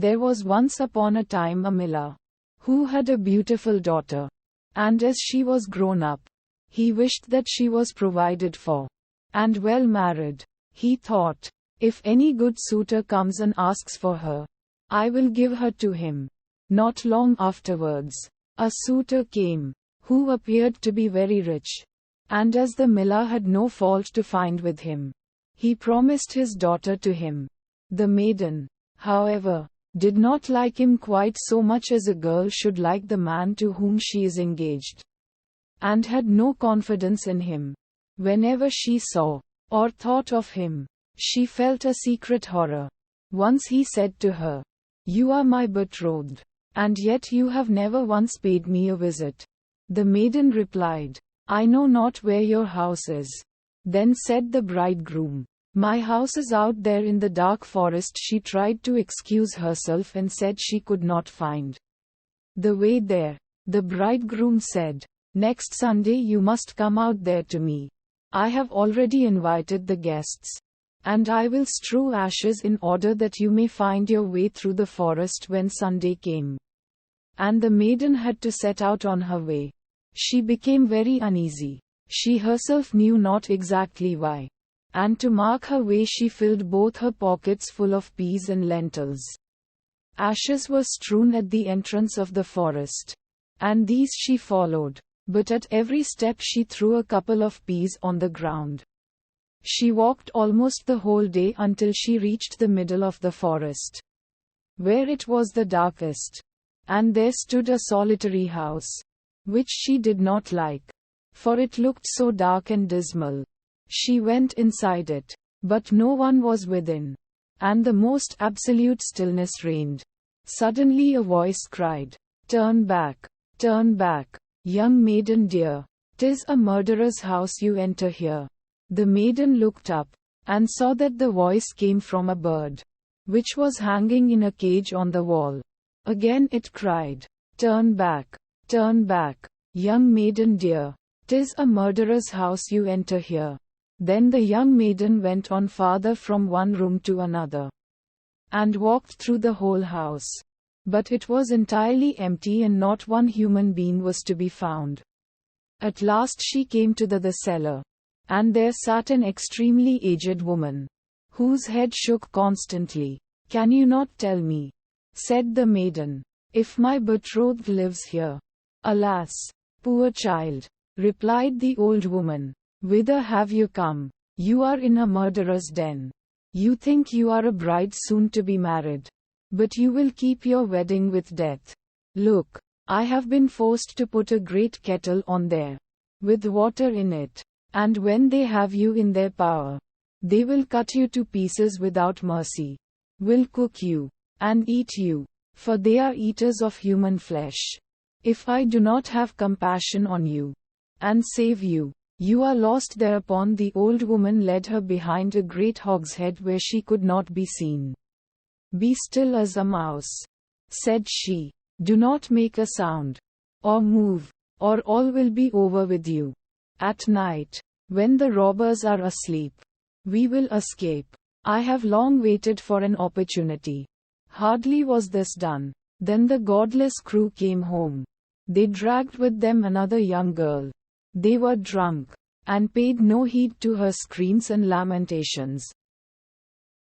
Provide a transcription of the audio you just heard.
There was once upon a time a miller who had a beautiful daughter, and as she was grown up, he wished that she was provided for and well married. He thought, if any good suitor comes and asks for her, I will give her to him. Not long afterwards, a suitor came, who appeared to be very rich, and as the miller had no fault to find with him, he promised his daughter to him. The maiden, however, did not like him quite so much as a girl should like the man to whom she is engaged, and had no confidence in him. Whenever she saw or thought of him, she felt a secret horror. Once he said to her, "You are my betrothed, and yet you have never once paid me a visit." The maiden replied, "I know not where your house is." Then said the bridegroom, "My house is out there in the dark forest." She tried to excuse herself and said she could not find the way there. The bridegroom said, "Next Sunday you must come out there to me. I have already invited the guests, and I will strew ashes in order that you may find your way through the forest when Sunday came." And the maiden had to set out on her way. She became very uneasy. She herself knew not exactly why. And to mark her way she filled both her pockets full of peas and lentils. Ashes were strewn at the entrance of the forest, and these she followed, but at every step she threw a couple of peas on the ground. She walked almost the whole day until she reached the middle of the forest, where it was the darkest, and there stood a solitary house, which she did not like, for it looked so dark and dismal. She went inside it, but no one was within, and the most absolute stillness reigned. Suddenly a voice cried, turn back, young maiden dear. 'Tis a murderer's house you enter here." The maiden looked up, and saw that the voice came from a bird, which was hanging in a cage on the wall. Again it cried, turn back, young maiden dear. 'Tis a murderer's house you enter here." Then the young maiden went on farther from one room to another, and walked through the whole house. But it was entirely empty and not one human being was to be found. At last she came to the cellar, and there sat an extremely aged woman, whose head shook constantly. "Can you not tell me," said the maiden, "if my betrothed lives here?" "Alas, poor child," replied the old woman, "whither have you come? You are in a murderer's den. You think you are a bride soon to be married, but you will keep your wedding with death. Look, I have been forced to put a great kettle on there, with water in it, and when they have you in their power, they will cut you to pieces without mercy, will cook you, and eat you, for they are eaters of human flesh. If I do not have compassion on you, and save you, you are lost." Thereupon the old woman led her behind a great hogshead where she could not be seen. "Be still as a mouse," said she. "Do not make a sound, or move, or all will be over with you. At night, when the robbers are asleep, we will escape. I have long waited for an opportunity." Hardly was this done, then the godless crew came home. They dragged with them another young girl. They were drunk, and paid no heed to her screams and lamentations.